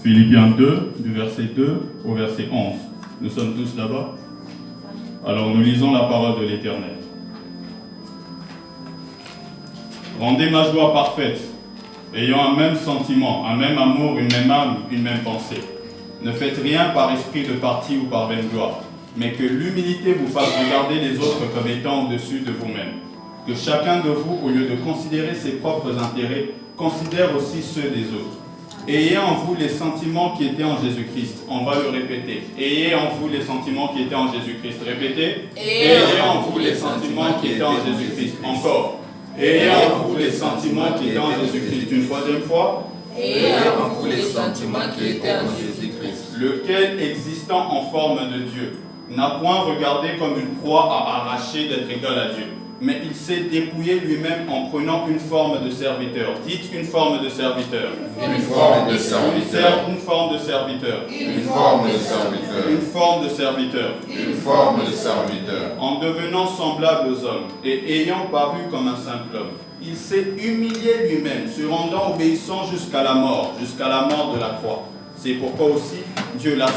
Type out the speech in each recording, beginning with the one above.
Philippiens 2, du verset 2 au verset 11. Nous sommes tous là-bas. Alors nous lisons la parole de l'Éternel. Rendez ma joie parfaite, ayant un même sentiment, un même amour, une même âme, une même pensée. Ne faites rien par esprit de parti ou par vaine gloire, mais que l'humilité vous fasse regarder les autres comme étant au-dessus de vous-même. Que chacun de vous, au lieu de considérer ses propres intérêts, considère aussi ceux des autres. Ayez en vous les sentiments qui étaient en Jésus-Christ. On va le répéter. Ayez en vous les sentiments qui étaient en Jésus-Christ. Répétez. Ayez en vous les sentiments qui étaient en Jésus-Christ. Encore. Ayez en vous les sentiments qui étaient en Jésus-Christ. Une troisième fois. Ayez en vous les sentiments qui étaient en Jésus-Christ. Lequel, existant en forme de Dieu, n'a point regardé comme une proie à arracher d'être égal à Dieu. Mais il s'est dépouillé lui-même en prenant une forme de serviteur. Dites une forme de serviteur. Une forme de serviteur. Une forme de serviteur. Une forme de serviteur. Une forme de serviteur. Une forme de serviteur. En devenant semblable aux hommes et ayant paru comme un simple homme, il s'est humilié lui-même, se rendant obéissant jusqu'à la mort de la croix. C'est pourquoi aussi Dieu l'a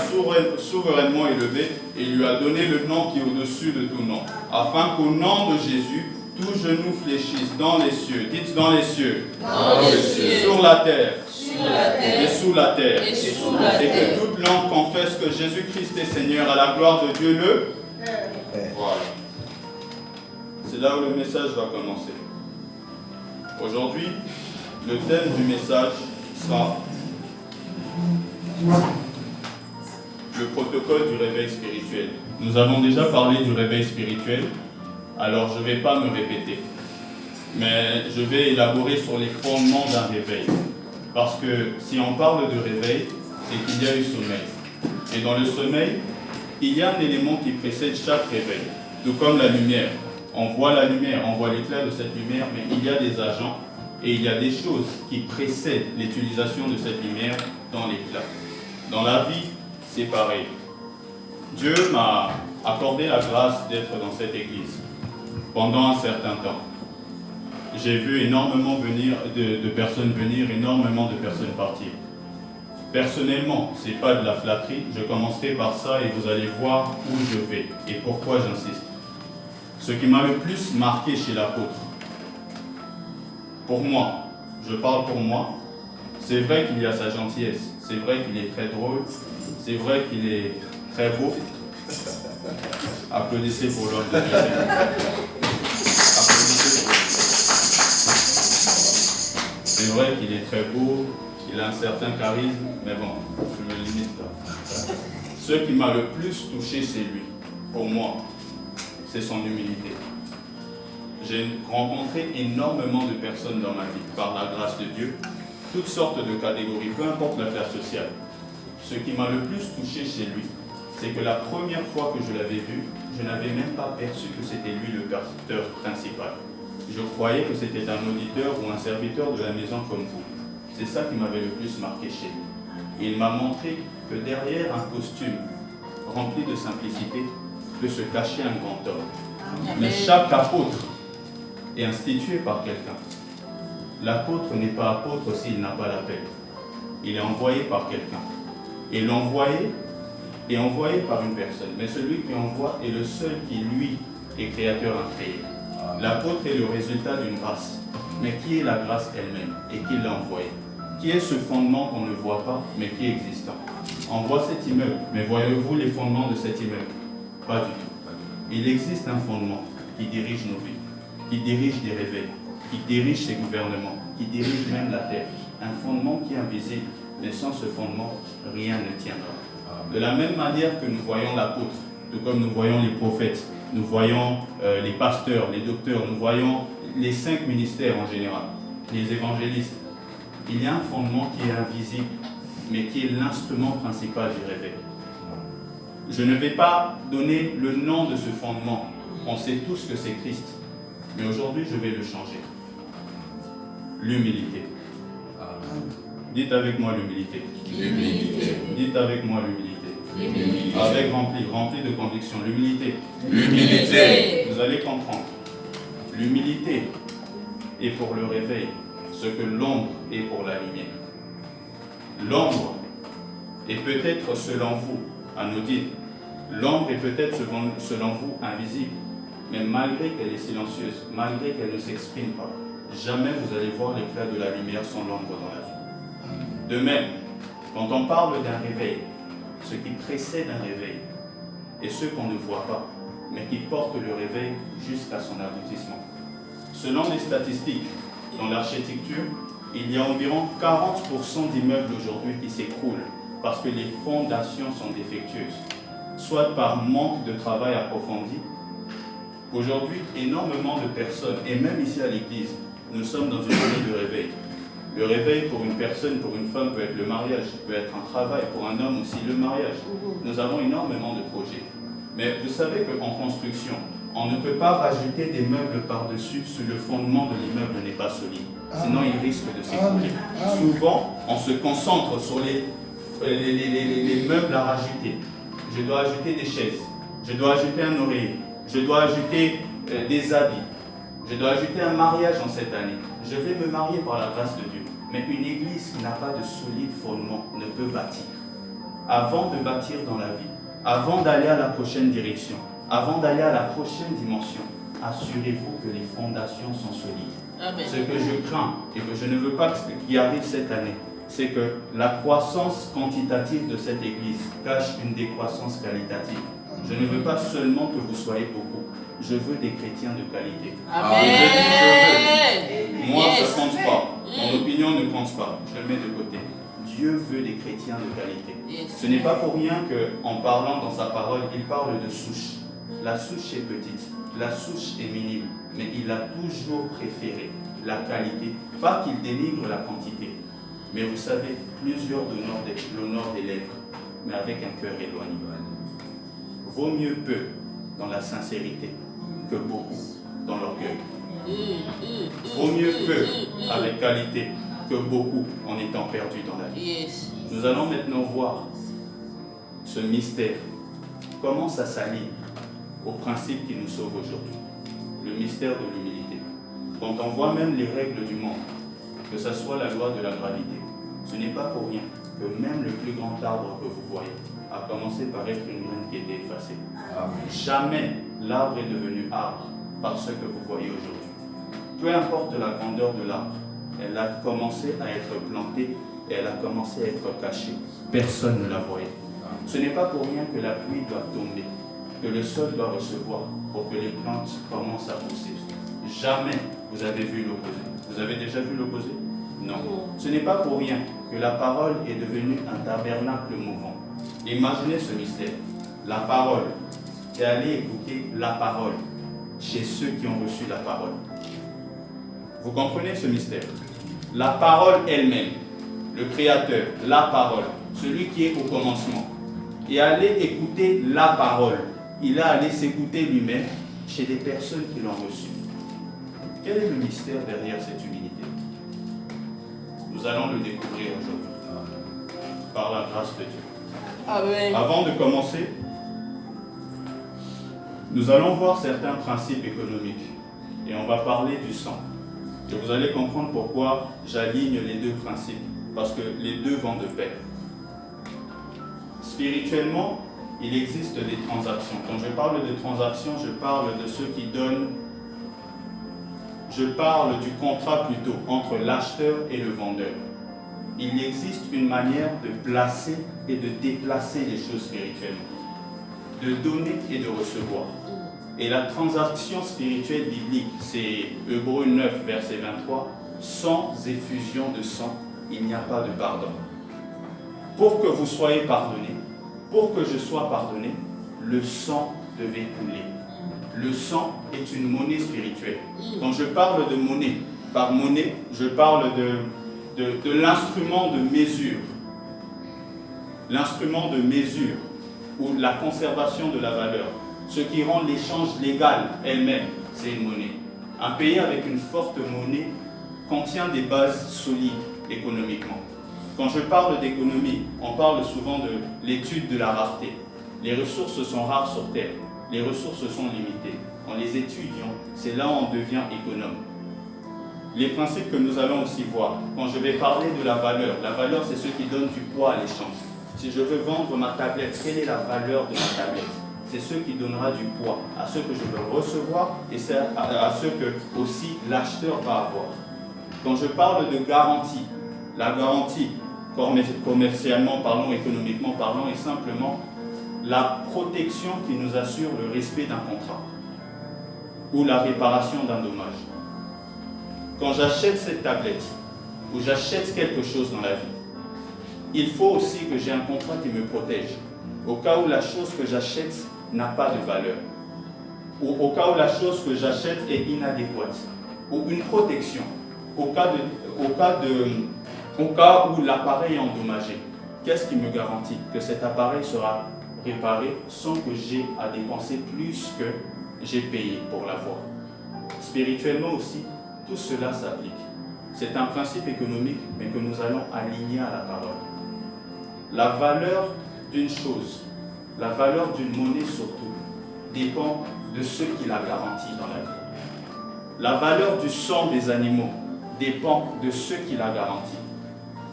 souverainement élevé et lui a donné le nom qui est au-dessus de tout nom, afin qu'au nom de Jésus, tout genou fléchisse dans les cieux. Dites dans les cieux. Dans les cieux. Sur la terre. Sur la terre. Et sous la terre. Et sous la terre. Et que toute langue confesse que Jésus-Christ est Seigneur à la gloire de Dieu le. Voilà. C'est là où le message va commencer. Aujourd'hui, le thème du message sera le protocole du réveil spirituel. Nous avons déjà parlé du réveil spirituel, alors je ne vais pas me répéter, mais je vais élaborer sur les fondements d'un réveil. Parce que si on parle de réveil, c'est qu'il y a eu sommeil. Et dans le sommeil, il y a un élément qui précède chaque réveil, tout comme la lumière. On voit la lumière, on voit l'éclat de cette lumière, mais il y a des agents et il y a des choses qui précèdent l'utilisation de cette lumière dans l'éclat. Dans la vie, c'est pareil. Dieu m'a accordé la grâce d'être dans cette église pendant un certain temps. J'ai vu énormément de personnes venir, énormément de personnes partir. Personnellement, ce n'est pas de la flatterie, je commencerai par ça et vous allez voir où je vais et pourquoi j'insiste. Ce qui m'a le plus marqué chez l'apôtre, pour moi, je parle pour moi, c'est vrai qu'il y a sa gentillesse, c'est vrai qu'il est très drôle, c'est vrai qu'il est très beau. Applaudissez pour l'homme de Dieu. Applaudissez pour lui. C'est vrai qu'il est très beau, il a un certain charisme, mais bon, je me limite là. Ce qui m'a le plus touché, c'est lui, pour moi, c'est son humilité. J'ai rencontré énormément de personnes dans ma vie, par la grâce de Dieu, toutes sortes de catégories, peu importe la classe sociale. Ce qui m'a le plus touché chez lui, c'est que la première fois que je l'avais vu, je n'avais même pas perçu que c'était lui le pasteur principal. Je croyais que c'était un auditeur ou un serviteur de la maison comme vous. C'est ça qui m'avait le plus marqué chez lui. Et il m'a montré que derrière un costume rempli de simplicité peut se cacher un grand homme. Mais chaque apôtre est institué par quelqu'un. L'apôtre n'est pas apôtre s'il n'a pas l'appel. Il est envoyé par quelqu'un. Et l'envoyé est envoyé par une personne. Mais celui qui envoie est le seul qui, lui, est créateur incréé. L'apôtre est le résultat d'une grâce. Mais qui est la grâce elle-même et qui l'a envoyé? Qui est ce fondement qu'on ne voit pas, mais qui est existant? On voit cet immeuble, mais voyez-vous les fondements de cet immeuble? Pas du tout. Il existe un fondement qui dirige nos vies, qui dirige des réveils, qui dirige ces gouvernements, qui dirige même la terre. Un fondement qui est invisible, mais sans ce fondement, rien ne tiendra. De la même manière que nous voyons l'apôtre, tout comme nous voyons les prophètes, nous voyons les pasteurs, les docteurs, nous voyons les 5 ministères en général, les évangélistes. Il y a un fondement qui est invisible, mais qui est l'instrument principal du réveil. Je ne vais pas donner le nom de ce fondement. On sait tous que c'est Christ. Mais aujourd'hui, je vais le changer. L'humilité. Dites avec moi l'humilité. L'humilité. Dites avec moi l'humilité. L'humilité. Avec rempli de conviction. L'humilité. L'humilité. Vous allez comprendre. L'humilité est pour le réveil ce que l'ombre est pour la lumière. L'ombre est peut-être selon vous anodine. L'ombre est peut-être selon vous invisible. Mais malgré qu'elle est silencieuse, malgré qu'elle ne s'exprime pas, jamais vous allez voir l'éclat de la lumière sans l'ombre dans la vie. De même, quand on parle d'un réveil, ce qui précède un réveil, et ceux qu'on ne voit pas, mais qui portent le réveil jusqu'à son aboutissement. Selon les statistiques, dans l'architecture, il y a environ 40% d'immeubles aujourd'hui qui s'écroulent parce que les fondations sont défectueuses, soit par manque de travail approfondi. Aujourd'hui, énormément de personnes, et même ici à l'église, nous sommes dans une année de réveil. Le réveil pour une personne, pour une femme, peut être le mariage, peut être un travail, pour un homme aussi le mariage. Nous avons énormément de projets. Mais vous savez qu'en construction, on ne peut pas rajouter des meubles par-dessus si le fondement de l'immeuble n'est pas solide. Sinon, il risque de s'écrouler. Souvent, on se concentre sur les meubles à rajouter. Je dois ajouter des chaises, je dois ajouter un oreiller, je dois ajouter des habits, je dois ajouter un mariage en cette année. Je vais me marier par la grâce de Dieu. Mais une église qui n'a pas de solide fondement ne peut bâtir. Avant de bâtir dans la vie, avant d'aller à la prochaine direction, avant d'aller à la prochaine dimension, assurez-vous que les fondations sont solides. Amen. Ce que je crains et que je ne veux pas qu'il arrive cette année, c'est que la croissance quantitative de cette église cache une décroissance qualitative. Je ne veux pas seulement que vous soyez beaucoup, je veux des chrétiens de qualité. Amen. Je veux. Moi, ça ne compte pas. Mon opinion ne compte pas. Je le mets de côté. Dieu veut des chrétiens de qualité. Ce n'est pas pour rien qu'en parlant dans sa parole, il parle de souche. La souche est petite, la souche est minime, mais il a toujours préféré la qualité, pas qu'il dénigre la quantité. Mais vous savez, plusieurs l'honneur des lèvres, mais avec un cœur éloigné. Vaut mieux peu dans la sincérité que beaucoup dans l'orgueil. Vaut mieux peu avec qualité que beaucoup en étant perdu dans la vie. Nous allons maintenant voir ce mystère, comment ça s'allie au principe qui nous sauve aujourd'hui, le mystère de l'humilité. Quand on voit même les règles du monde, que ce soit la loi de la gravité, ce n'est pas pour rien que même le plus grand arbre que vous voyez a commencé par être une graine qui était effacée. Jamais l'arbre est devenu arbre par ce que vous voyez aujourd'hui. Peu importe la grandeur de l'arbre, elle a commencé à être plantée et elle a commencé à être cachée. Personne ne la voyait. Ce n'est pas pour rien que la pluie doit tomber, que le sol doit recevoir pour que les plantes commencent à pousser. Jamais vous avez vu l'opposé. Vous avez déjà vu l'opposé? Non. Ce n'est pas pour rien que la parole est devenue un tabernacle mouvant. Imaginez ce mystère. La parole, c'est aller écouter la parole chez ceux qui ont reçu la parole. Vous comprenez ce mystère? La parole elle-même, le Créateur, la parole, celui qui est au commencement, et aller écouter la parole. Il a allé s'écouter lui-même chez des personnes qui l'ont reçu. Quel est le mystère derrière cette humilité? Nous allons le découvrir aujourd'hui, par la grâce de Dieu. Amen. Avant de commencer, nous allons voir certains principes économiques et on va parler du sang. Et vous allez comprendre pourquoi j'aligne les deux principes, parce que les deux vont de pair. Spirituellement, il existe des transactions. Quand je parle de transactions, je parle de ceux qui donnent. Je parle du contrat plutôt entre l'acheteur et le vendeur. Il existe une manière de placer et de déplacer les choses spirituellement, de donner et de recevoir. Et la transaction spirituelle biblique, c'est Hébreux 9, verset 23, sans effusion de sang, il n'y a pas de pardon. Pour que vous soyez pardonnés, pour que je sois pardonné, le sang devait couler. Le sang est une monnaie spirituelle. Quand je parle de monnaie, par monnaie, je parle de l'instrument de mesure. L'instrument de mesure ou la conservation de la valeur. Ce qui rend l'échange légal elle-même, c'est une monnaie. Un pays avec une forte monnaie contient des bases solides économiquement. Quand je parle d'économie, on parle souvent de l'étude de la rareté. Les ressources sont rares sur Terre. Les ressources sont limitées. En les étudiant, c'est là où on devient économe. Les principes que nous allons aussi voir, quand je vais parler de la valeur c'est ce qui donne du poids à l'échange. Si je veux vendre ma tablette, quelle est la valeur de ma tablette? C'est ce qui donnera du poids à ce que je veux recevoir et à ce que aussi l'acheteur va avoir. Quand je parle de garantie, la garantie, commercialement parlant, économiquement parlant, est simplement la protection qui nous assure le respect d'un contrat ou la réparation d'un dommage. Quand j'achète cette tablette ou j'achète quelque chose dans la vie, il faut aussi que j'ai un contrat qui me protège au cas où la chose que j'achète n'a pas de valeur, ou au cas où la chose que j'achète est inadéquate, ou une protection au cas où l'appareil est endommagé. Qu'est-ce qui me garantit que cet appareil sera réparé sans que j'ai à dépenser plus que j'ai payé pour l'avoir? Spirituellement aussi, tout cela s'applique. C'est un principe économique, mais que nous allons aligner à la parole. La valeur d'une chose, la valeur d'une monnaie surtout, dépend de ce qui la garantit dans la vie. La valeur du sang des animaux dépend de ce qui la garantit.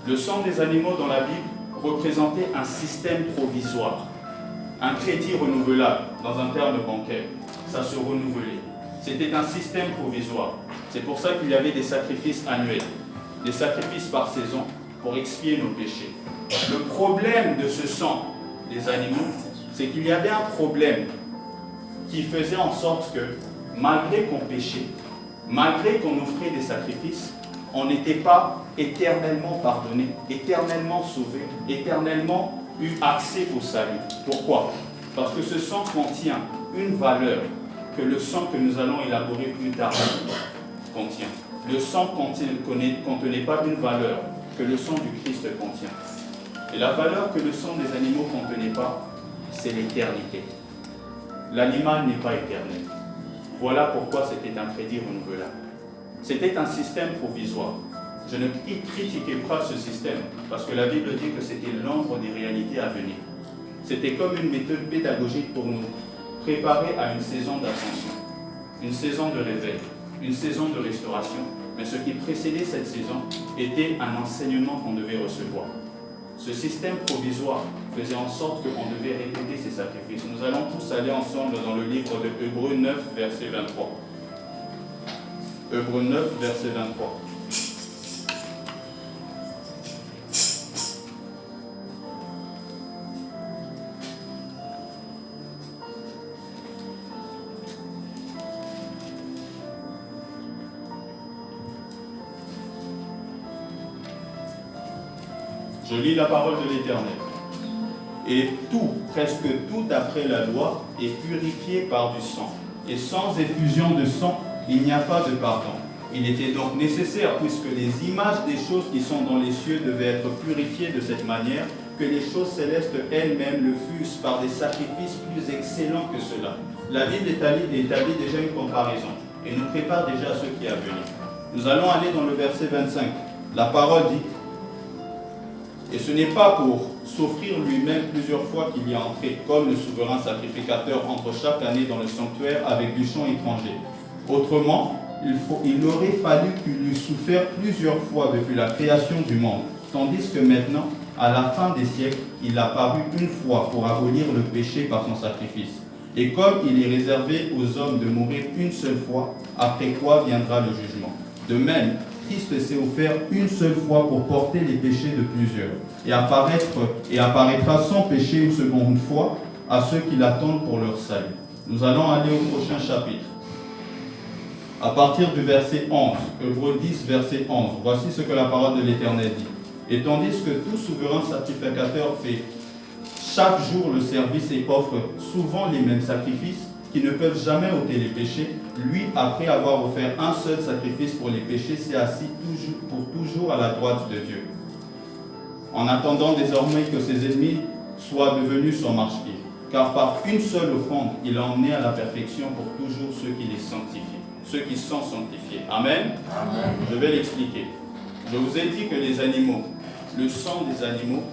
Le sang des animaux dans la Bible représentait un système provisoire, un crédit renouvelable dans un terme bancaire. Ça se renouvelait. C'était un système provisoire. C'est pour ça qu'il y avait des sacrifices annuels, des sacrifices par saison pour expier nos péchés. Le problème de ce sang des animaux, c'est qu'il y avait un problème qui faisait en sorte que, malgré qu'on péchait, malgré qu'on offrait des sacrifices, on n'était pas éternellement pardonné, éternellement sauvé, éternellement eu accès au salut. Pourquoi? Parce que ce sang contient une valeur que le sang que nous allons élaborer plus tard contient. Le sang ne contenait pas une valeur que le sang du Christ contient. Et la valeur que le sang des animaux ne contenait pas, c'est l'éternité. L'animal n'est pas éternel. Voilà pourquoi c'était un crédit renouvelable. C'était un système provisoire. Je ne critiquais pas ce système, parce que la Bible dit que c'était l'ombre des réalités à venir. C'était comme une méthode pédagogique pour nous préparer à une saison d'ascension, une saison de réveil, une saison de restauration. Mais ce qui précédait cette saison était un enseignement qu'on devait recevoir. Ce système provisoire faisait en sorte qu'on devait répéter ces sacrifices. Nous allons tous aller ensemble dans le livre de Hébreux 9, verset 23. Hébreux 9, verset 23. Je lis la parole de l'Éternel. Et tout, presque tout d'après la loi, est purifié par du sang. Et sans effusion de sang, il n'y a pas de pardon. Il était donc nécessaire, puisque les images des choses qui sont dans les cieux devaient être purifiées de cette manière, que les choses célestes elles-mêmes le fussent par des sacrifices plus excellents que cela. La Bible établit déjà une comparaison et nous prépare déjà à ce qui est à venir. Nous allons aller dans le verset 25. La parole dit: et ce n'est pas pour s'offrir lui-même plusieurs fois qu'il y a entré, comme le souverain sacrificateur entre chaque année dans le sanctuaire avec du sang étranger. Autrement, il aurait fallu qu'il eût souffert plusieurs fois depuis la création du monde, tandis que maintenant, à la fin des siècles, il a paru une fois pour abolir le péché par son sacrifice. Et comme il est réservé aux hommes de mourir une seule fois, après quoi viendra le jugement. De même, Christ s'est offert une seule fois pour porter les péchés de plusieurs, et apparaîtra sans péché une seconde fois à ceux qui l'attendent pour leur salut. Nous allons aller au prochain chapitre. À partir du verset 11, Hébreux 10, verset 11, voici ce que la parole de l'Éternel dit. Et tandis que tout souverain sacrificateur fait chaque jour le service et offre souvent les mêmes sacrifices, qui ne peuvent jamais ôter les péchés, lui, après avoir offert un seul sacrifice pour les péchés, s'est assis pour toujours à la droite de Dieu, en attendant désormais que ses ennemis soient devenus son marchepied. Car par une seule offrande, il a emmené à la perfection pour toujours ceux qui les sanctifient, ceux qui sont sanctifiés. Amen. Amen. Je vais l'expliquer. Je vous ai dit que les animaux, le sang des animaux,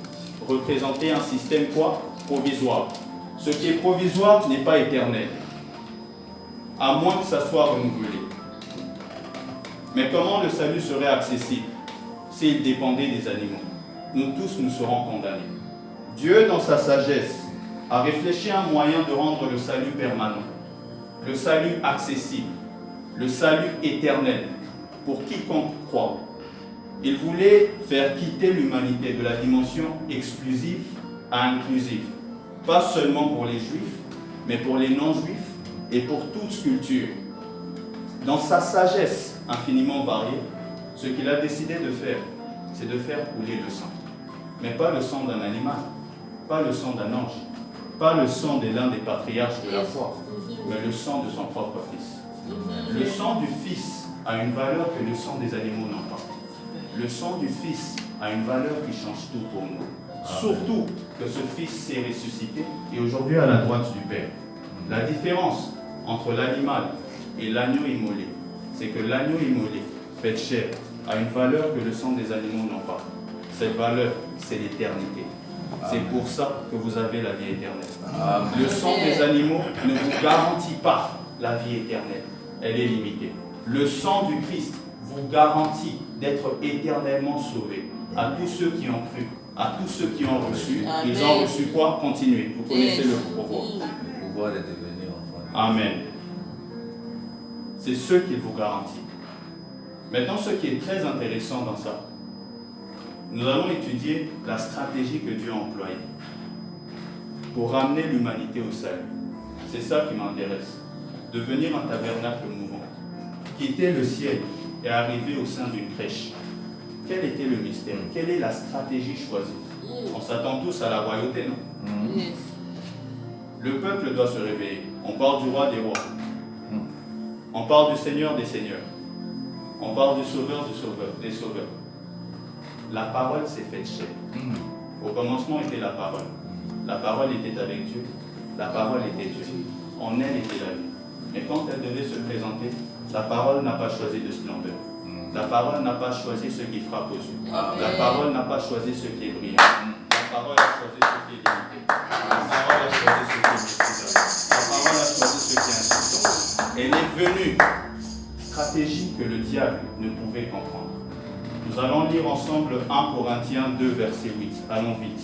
représentait un système quoi? Provisoire. Ce qui est provisoire n'est pas éternel, à moins que ça soit renouvelé. Mais comment le salut serait accessible s'il dépendait des animaux? Nous tous, nous serons condamnés. Dieu, dans sa sagesse, a réfléchi à un moyen de rendre le salut permanent, le salut accessible, le salut éternel pour quiconque croit. Il voulait faire quitter l'humanité de la dimension exclusive à inclusive, pas seulement pour les juifs, mais pour les non-juifs et pour toute culture. Dans sa sagesse infiniment variée, ce qu'il a décidé de faire, c'est de faire couler le sang. Mais pas le sang d'un animal, pas le sang d'un ange, pas le sang de l'un des patriarches de la foi, mais le sang de son propre Fils. Le sang du Fils a une valeur que le sang des animaux n'ont pas. Le sang du Fils a une valeur qui change tout pour nous. Surtout que ce Fils s'est ressuscité et aujourd'hui à la droite du Père. La différence entre l'animal et l'agneau immolé, c'est que l'agneau immolé, fait chair, a une valeur que le sang des animaux n'ont pas. Cette valeur, c'est l'éternité. C'est pour ça que vous avez la vie éternelle. Amen. Le sang des animaux ne vous garantit pas la vie éternelle. Elle est limitée. Le sang du Christ vous garantit d'être éternellement sauvés. À tous ceux qui ont cru, à tous ceux qui ont reçu. Amen. Ils ont reçu quoi? Continuez. Vous connaissez le pouvoir. Le pouvoir de devenir enfant. Amen. C'est ce qu'il vous garantit. Maintenant, ce qui est très intéressant dans ça, nous allons étudier la stratégie que Dieu a employée pour ramener l'humanité au salut. C'est ça qui m'intéresse. Devenir un tabernacle mouvant, quitter le ciel et arriver au sein d'une crèche. Quel était le mystère? Quelle est la stratégie choisie? On s'attend tous à la royauté, non? Le peuple doit se réveiller. On parle du roi des rois. On parle du Seigneur des seigneurs. On parle du Sauveur des sauveurs. La parole s'est faite chair. Au commencement était la parole. La parole était avec Dieu. La parole était Dieu. En elle était la vie. Mais quand elle devait se présenter, la parole n'a pas choisi de splendeur. La parole n'a pas choisi ce qui frappe aux yeux. La parole n'a pas choisi ce qui est brillant. La parole a choisi ce qui est limité. La parole a choisi ce qui est méprisable. La parole a choisi ce qui est insuffisant. Elle est venue. Stratégie que le diable ne pouvait comprendre. Nous allons lire ensemble 1 Corinthiens 2, verset 8. Allons vite.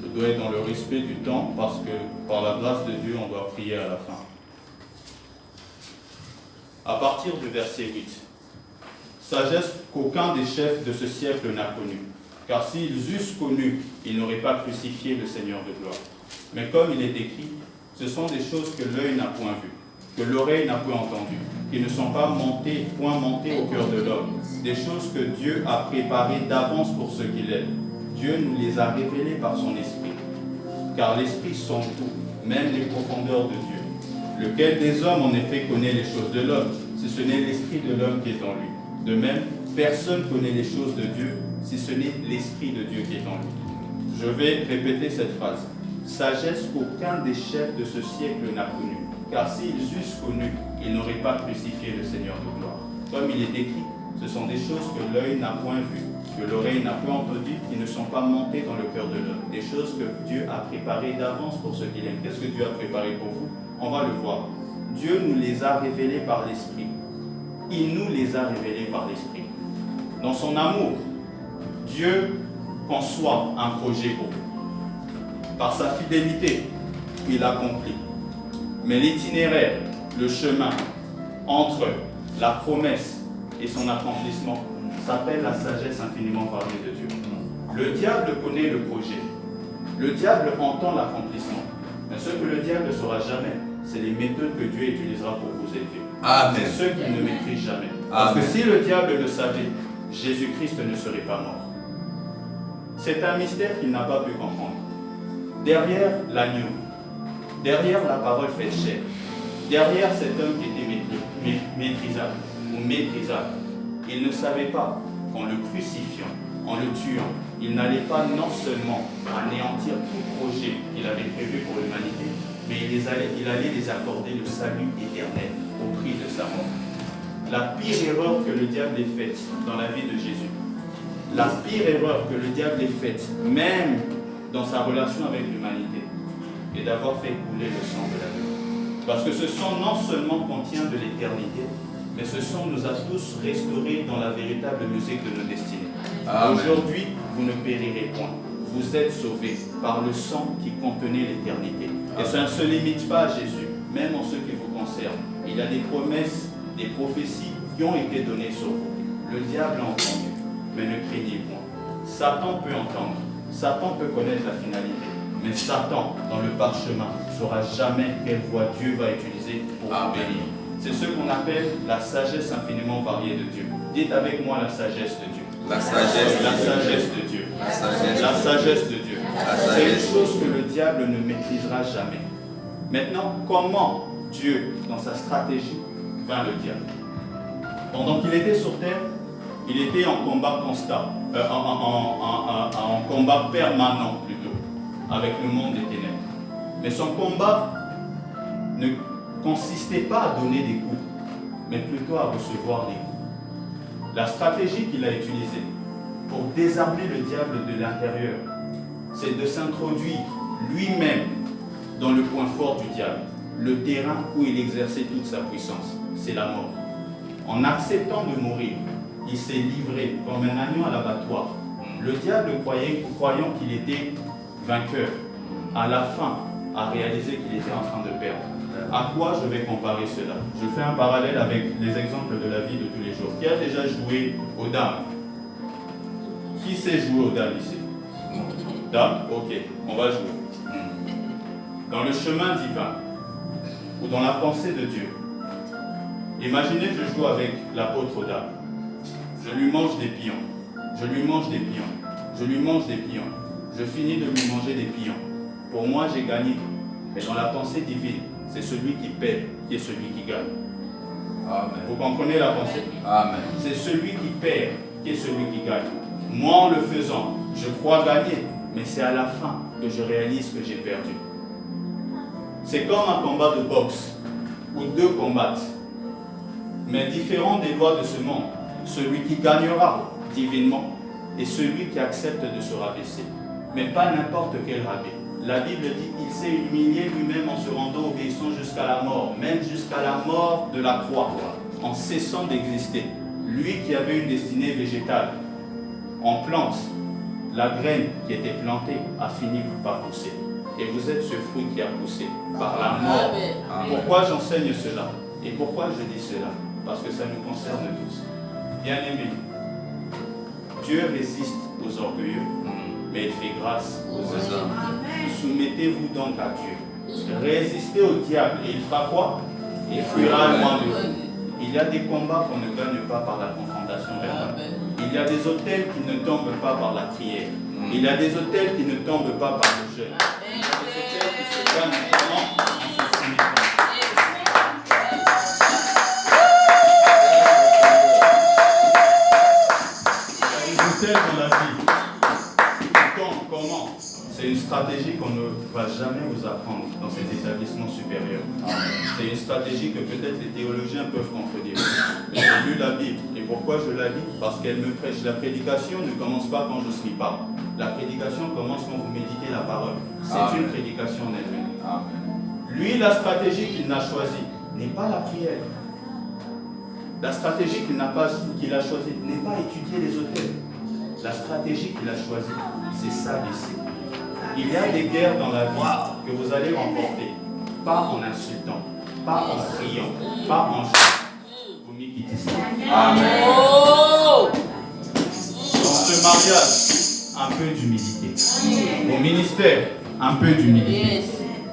Je dois être dans le respect du temps parce que par la grâce de Dieu, on doit prier à la fin. À partir du verset 8. Sagesse qu'aucun des chefs de ce siècle n'a connue. Car s'ils eussent connu, ils n'auraient pas crucifié le Seigneur de gloire. Mais comme il est écrit, ce sont des choses que l'œil n'a point vues, que l'oreille n'a point entendues, qui ne sont pas point montées au cœur de l'homme, des choses que Dieu a préparées d'avance pour ceux qu'il aime. Dieu nous les a révélées par son Esprit. Car l'Esprit sonde tout, même les profondeurs de Dieu. Lequel des hommes en effet connaît les choses de l'homme, si ce n'est l'Esprit de l'homme qui est en lui. De même, personne ne connaît les choses de Dieu, si ce n'est l'Esprit de Dieu qui est en lui. Je vais répéter cette phrase. Sagesse qu'aucun des chefs de ce siècle n'a connue. Car s'ils eussent connu, ils n'auraient pas crucifié le Seigneur de gloire. Comme il est écrit, ce sont des choses que l'œil n'a point vues, que l'oreille n'a point entendues, qui ne sont pas montées dans le cœur de l'homme. Des choses que Dieu a préparées d'avance pour ceux qu'il aime. Qu'est-ce que Dieu a préparé pour vous? On va le voir. Dieu nous les a révélées par l'Esprit. Il nous les a révélées par l'Esprit. Dans son amour, Dieu conçoit un projet pour vous. Par sa fidélité, il accomplit. Mais l'itinéraire, le chemin entre la promesse et son accomplissement s'appelle la sagesse infiniment variée de Dieu. Le diable connaît le projet. Le diable entend l'accomplissement. Mais ce que le diable ne saura jamais, c'est les méthodes que Dieu utilisera pour vous élever. Amen. C'est ceux qu'il ne maîtrise jamais. Parce que si le diable le savait, Jésus-Christ ne serait pas mort. C'est un mystère qu'il n'a pas pu comprendre. Derrière l'agneau, derrière la parole faite chair, derrière cet homme qui était maîtrisable ou méprisable, il ne savait pas qu'en le crucifiant, en le tuant, il n'allait pas non seulement anéantir tout projet qu'il avait prévu pour l'humanité, mais il allait les accorder le salut éternel au prix de sa mort. La pire erreur que le diable ait faite dans la vie de Jésus, la pire erreur que le diable ait faite, même dans sa relation avec l'humanité, est d'avoir fait couler le sang de l'agneau. Parce que ce sang non seulement contient de l'éternité, mais ce sang nous a tous restaurés dans la véritable musique de nos destinées. Aujourd'hui, vous ne périrez point. vous êtes sauvés par le sang qui contenait l'éternité. Et ça ne se limite pas à Jésus, même en ce qui vous concerne. Il y a des promesses, des prophéties qui ont été données sur vous. Le diable a entendu, mais ne craignez point. Satan peut entendre, Satan peut connaître la finalité, mais Satan, dans le parchemin, ne saura jamais quelle voie Dieu va utiliser pour vous bénir. C'est ce qu'on appelle la sagesse infiniment variée de Dieu. Dites avec moi la sagesse de Dieu. La sagesse de Dieu. La sagesse. La sagesse de Dieu. La C'est sagesse. une chose que le diable ne maîtrisera jamais. Maintenant, comment Dieu, dans sa stratégie, vainc le diable? Pendant qu'il était sur terre, il était en combat constant, en combat permanent plutôt, avec le monde des ténèbres. Mais son combat ne consistait pas à donner des coups, mais plutôt à recevoir des coups. La stratégie qu'il a utilisée pour désarmer le diable de l'intérieur, c'est de s'introduire lui-même dans le point fort du diable, le terrain où il exerçait toute sa puissance, c'est la mort. En acceptant de mourir, il s'est livré comme un agneau à l'abattoir. Le diable, croyant qu'il était vainqueur, à la fin, a réalisé qu'il était en train de perdre. À quoi je vais comparer cela? Je fais un parallèle avec les exemples de la vie de tous les jours. Qui a déjà joué aux dames? Qui sait jouer aux dames ici? Dames? Ok, on va jouer. Dans le chemin divin, ou dans la pensée de Dieu, imaginez que je joue avec l'apôtre dame. Je lui mange des pions. Je lui mange des pions. Je lui mange des pions. Je finis de lui manger des pions. Pour moi, j'ai gagné. Mais dans la pensée divine, c'est celui qui perd qui est celui qui gagne. Amen. Vous comprenez la pensée? Amen. C'est celui qui perd qui est celui qui gagne. Moi, en le faisant, je crois gagner. Mais c'est à la fin que je réalise que j'ai perdu. C'est comme un combat de boxe, où deux combattent, mais différent des lois de ce monde. Celui qui gagnera divinement et celui qui accepte de se rabaisser. Mais pas n'importe quel rabais. La Bible dit qu'il s'est humilié lui-même en se rendant obéissant jusqu'à la mort, même jusqu'à la mort de la croix, en cessant d'exister. Lui qui avait une destinée végétale, en plante, la graine qui était plantée a fini par pousser. Et vous êtes ce fruit qui a poussé par la mort. Amen. Pourquoi j'enseigne cela? Et pourquoi je dis cela? Parce que ça nous concerne tous. Bien-aimés, Dieu résiste aux orgueilleux, mais il fait grâce aux hommes. Soumettez-vous donc à Dieu. Résistez au diable et il fera quoi? Il fuira loin de vous. Il y a des combats qu'on ne gagne pas par la confrontation verbale. Il y a des autels qui ne tombent pas par la prière. Il y a des autels qui ne tombent pas par le jeûne. Il y a des autels qui se gagnent vraiment en se soumettant. Dans la vie. Donc, comment? C'est une stratégie qu'on ne va jamais vous apprendre dans ces établissements supérieurs. C'est une stratégie que peut-être les théologiens peuvent contredire. Mais j'ai lu la Bible. Et pourquoi je la lis? Parce qu'elle me prêche. La prédication ne commence pas quand je ne suis pas. La prédication commence quand vous méditez la parole. C'est une prédication en elle-même. Lui, la stratégie qu'il n'a choisie n'est pas la prière. La stratégie qu'il a choisie n'est pas étudier les autels. La stratégie qu'il a choisie, c'est s'abaisser. Il y a des guerres dans la vie que vous allez remporter, pas en insultant, pas en criant, pas en chantant. Vous m'écoutez ça. Amen. Dans ce mariage, un peu d'humilité. Au ministère, un peu d'humilité.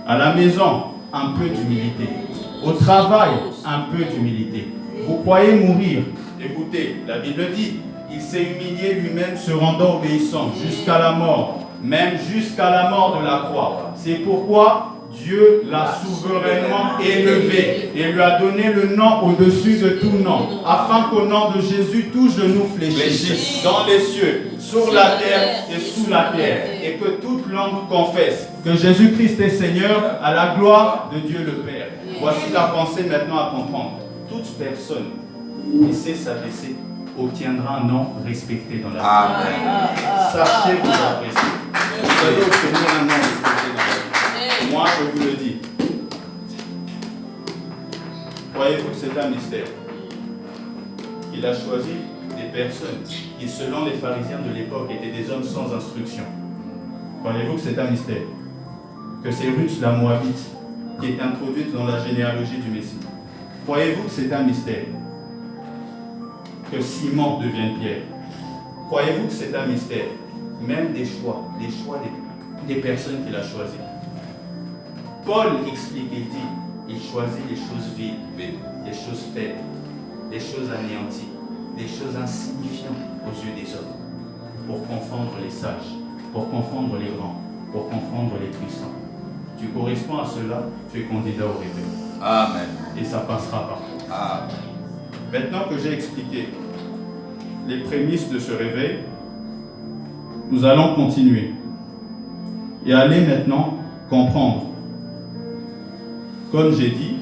À la maison, un peu d'humilité. Au travail, un peu d'humilité. Vous croyez mourir? Écoutez, la Bible dit, il s'est humilié lui-même, se rendant obéissant jusqu'à la mort, même jusqu'à la mort de la croix. C'est pourquoi Dieu l'a souverainement élevé et lui a donné le nom au-dessus de tout nom, afin qu'au nom de Jésus, tout genou fléchisse dans les cieux, sur la terre et sous la terre, et que toute langue confesse que Jésus-Christ est Seigneur, à la gloire de Dieu le Père. Voici la pensée maintenant à comprendre. Toute personne qui sait s'abaisser obtiendra un nom respecté dans la vie. Sachez vous apprécier. Vous allez obtenir un nom respecté dans la vie. Moi, je vous le dis. Croyez-vous que c'est un mystère? Il a choisi des personnes qui, selon les pharisiens de l'époque, étaient des hommes sans instruction. Croyez-vous que c'est un mystère? Que c'est Ruth la Moabite qui est introduite dans la généalogie du Messie? Croyez-vous que c'est un mystère? Que Simon devienne Pierre? Croyez-vous que c'est un mystère? Même des choix des personnes qu'il a choisies. Paul explique et dit, il choisit les choses vides, les choses faibles, les choses anéanties, les choses insignifiantes aux yeux des hommes, pour confondre les sages, pour confondre les grands, pour confondre les puissants. Tu corresponds à cela, tu es candidat au réveil. Amen. Et ça passera par toi. Amen. Maintenant que j'ai expliqué les prémices de ce réveil, nous allons continuer et aller maintenant comprendre, comme j'ai dit,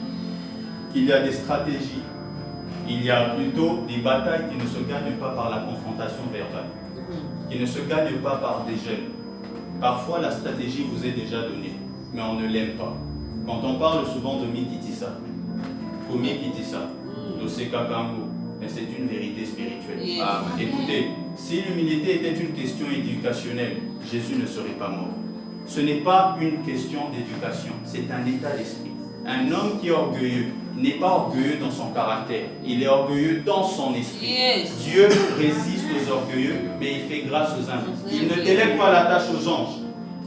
qu'il y a des stratégies, il y a plutôt des batailles qui ne se gagnent pas par la confrontation verbale, qui ne se gagnent pas par des jeunes. Parfois la stratégie vous est déjà donnée, mais on ne l'aime pas. Quand on parle souvent de Mikitisa, Komikitisa, Dosekakango, mais c'est une vérité spirituelle. Yes. Écoutez, si l'humilité était une question éducationnelle, Jésus ne serait pas mort. Ce n'est pas une question d'éducation, c'est un état d'esprit. Un homme qui est orgueilleux n'est pas orgueilleux dans son caractère, il est orgueilleux dans son esprit. Yes. Dieu résiste aux orgueilleux, mais il fait grâce aux humbles. Il ne délègue pas la tâche aux anges.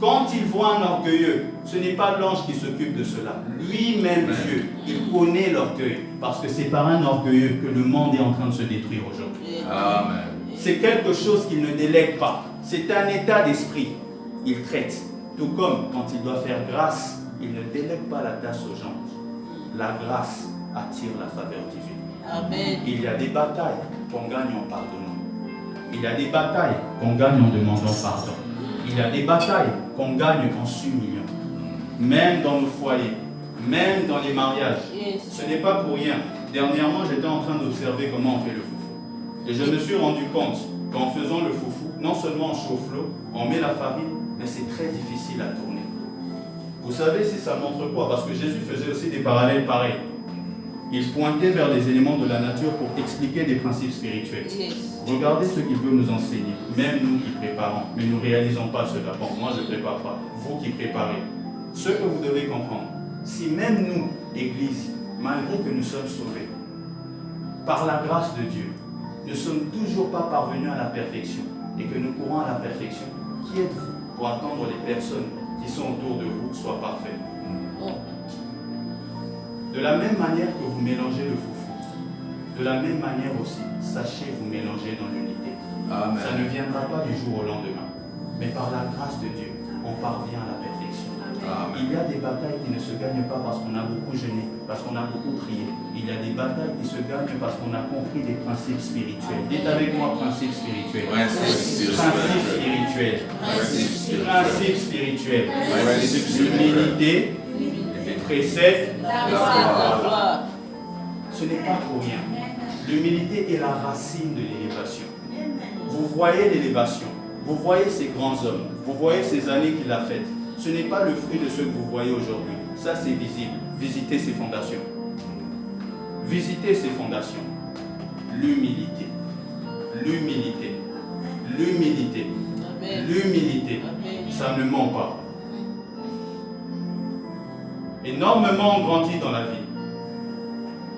Quand il voit un orgueilleux, ce n'est pas l'ange qui s'occupe de cela. Lui-même, Dieu, il connaît l'orgueil, parce que c'est par un orgueilleux que le monde est en train de se détruire aujourd'hui. Amen. C'est quelque chose qu'il ne délègue pas. C'est un état d'esprit. Il traite. Tout comme quand il doit faire grâce, il ne délègue pas la tâche aux gens. La grâce attire la faveur divine. Amen. Il y a des batailles qu'on gagne en pardonnant. Il y a des batailles qu'on gagne en demandant pardon. Il y a des batailles qu'on gagne en s'humiliant. Même dans nos foyers, même dans les mariages. Yes. Ce n'est pas pour rien. Dernièrement, j'étais en train d'observer comment on fait le foufou. Et je me suis rendu compte qu'en faisant le foufou, non seulement on chauffe l'eau, on met la farine, mais c'est très difficile à tourner. Vous savez si ça montre quoi? Parce que Jésus faisait aussi des parallèles pareils. Il pointait vers les éléments de la nature pour expliquer des principes spirituels. Yes. Regardez ce qu'il veut nous enseigner, même nous qui préparons, mais nous ne réalisons pas cela. Bon, moi je ne prépare pas, vous qui préparez. Ce que vous devez comprendre, si même nous, Église, malgré que nous sommes sauvés, par la grâce de Dieu, ne sommes toujours pas parvenus à la perfection et que nous courons à la perfection, qui êtes-vous pour attendre les personnes qui sont autour de vous soient parfaites? De la même manière que vous mélangez le foufou, de la même manière aussi, sachez vous mélanger dans l'unité. Amen. Ça ne viendra pas du jour au lendemain, mais par la grâce de Dieu, on parvient à la perfection. Amen. Il y a des batailles qui ne se gagnent pas parce qu'on a beaucoup jeûné, parce qu'on a beaucoup prié. Il y a des batailles qui se gagnent parce qu'on a compris des principes spirituels. Dites avec moi, principes spirituels. Principe Principes spirituel. spirituels. Principes spirituels. Principe spirituel. L'humilité précède La gloire. Ce n'est pas pour rien. L'humilité est la racine de l'élévation. Vous voyez l'élévation, vous voyez ces grands hommes, vous voyez ces années qu'il a faites. Ce n'est pas le fruit de ce que vous voyez aujourd'hui. Ça, c'est visible. Visitez ses fondations. Visitez ses fondations. L'humilité. L'humilité. L'humilité. Amen. L'humilité. Amen. Ça ne ment pas. Énormément ont grandi dans la vie.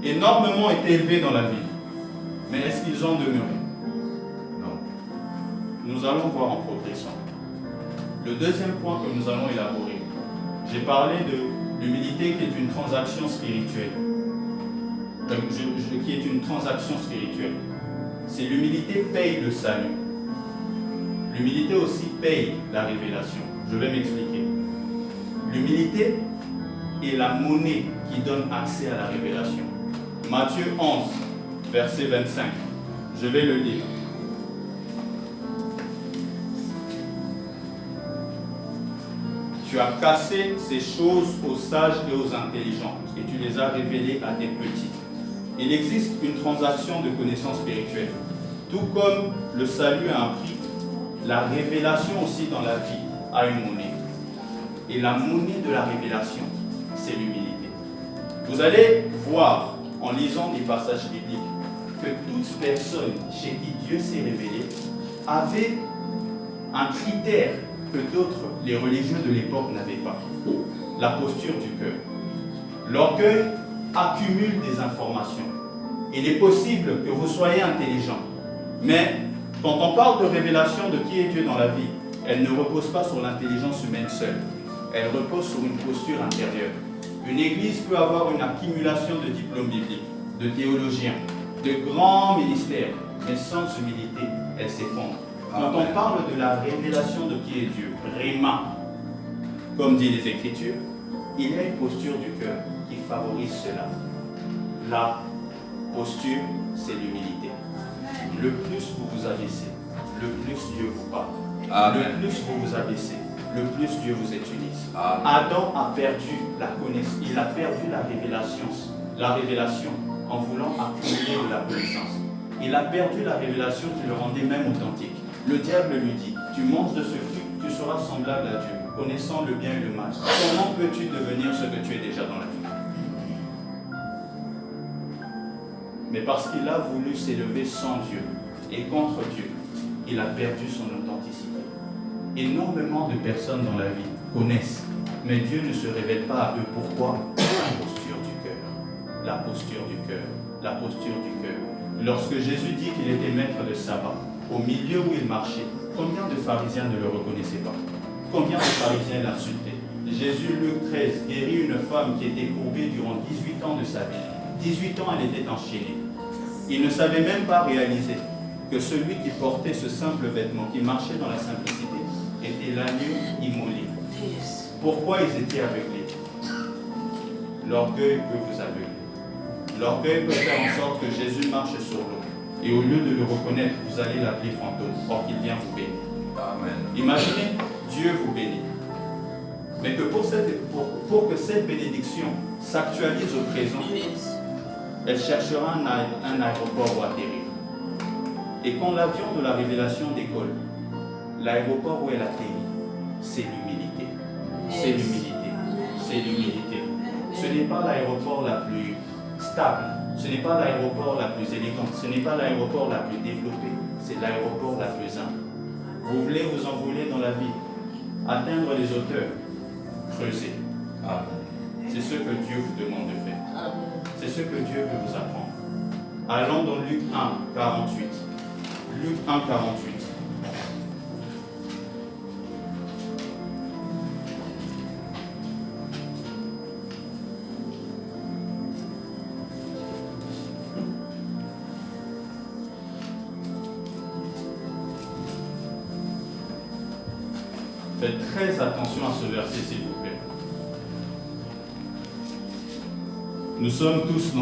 Énormément ont été élevés dans la vie. Mais est-ce qu'ils ont demeuré? Non. Nous allons voir en progressant. Le deuxième point que nous allons élaborer, j'ai parlé de l'humilité qui est une transaction spirituelle. Qui est une transaction spirituelle. C'est l'humilité paye le salut. L'humilité aussi paye la révélation. Je vais m'expliquer. L'humilité est la monnaie qui donne accès à la révélation. Matthieu 11, verset 25. Je vais le lire. Tu as cassé ces choses aux sages et aux intelligents, et tu les as révélées à des petits. Il existe une transaction de connaissances spirituelles. Tout comme le salut a un prix, la révélation aussi dans la vie a une monnaie. Et la monnaie de la révélation, c'est l'humilité. Vous allez voir, en lisant des passages bibliques, que toute personne chez qui Dieu s'est révélé avait un critère que d'autres, les religieux de l'époque, n'avaient pas. La posture du cœur. L'orgueil accumule des informations. Il est possible que vous soyez intelligent, mais quand on parle de révélation de qui est Dieu dans la vie, elle ne repose pas sur l'intelligence humaine seule. Elle repose sur une posture intérieure. Une église peut avoir une accumulation de diplômes bibliques, de théologiens, de grands ministères, mais sans humilité, elle s'effondre. Quand on parle de la révélation de qui est Dieu, Réma, comme dit les Écritures, il y a une posture du cœur qui favorise cela. La posture, c'est l'humilité. Le plus vous vous abaissez, le plus Dieu vous parle. Le plus vous vous abaissez, le plus Dieu vous utilise. Adam a perdu la connaissance, il a perdu la révélation en voulant accumuler de la connaissance. Il a perdu la révélation qui le rendait même authentique. Le diable lui dit, tu manges de ce fruit, tu seras semblable à Dieu, connaissant le bien et le mal. Comment peux-tu devenir ce que tu es déjà dans la vie? Mais parce qu'il a voulu s'élever sans Dieu et contre Dieu, il a perdu son authenticité. Énormément de personnes dans la vie connaissent, mais Dieu ne se révèle pas à eux. Pourquoi? La posture du cœur. La posture du cœur. La posture du cœur. Lorsque Jésus dit qu'il était maître de sabbat, au milieu où il marchait, combien de pharisiens ne le reconnaissaient pas? Combien de pharisiens l'insultaient? Jésus, Luc 13, guérit une femme qui était courbée durant 18 ans de sa vie. 18 ans, elle était enchaînée. Il ne savait même pas réaliser que celui qui portait ce simple vêtement, qui marchait dans la simplicité, était l'agneau immolé. Pourquoi ils étaient aveuglés? L'orgueil peut vous aveugler. L'orgueil peut faire en sorte que Jésus marche sur l'eau. Et au lieu de le reconnaître, vous allez l'appeler fantôme, or qu'il vient vous bénir. Amen. Imaginez, Dieu vous bénit. Mais que pour que cette bénédiction s'actualise au présent, elle cherchera un aéroport où atterrir. Et quand l'avion de la révélation décolle, l'aéroport où elle atterrit, c'est l'humilité. C'est l'humilité. C'est l'humilité. Ce n'est pas l'aéroport la plus stable, ce n'est pas l'aéroport la plus élégante, ce n'est pas l'aéroport la plus développée, c'est l'aéroport la plus humble. Vous voulez vous envoler dans la vie, atteindre les hauteurs, creusez. C'est ce que Dieu vous demande de faire. C'est ce que Dieu veut vous apprendre. Allons dans Luc 1, 48. Luc 1, 48. Faites très attention à ce verset, s'il vous plaît. Nous sommes tous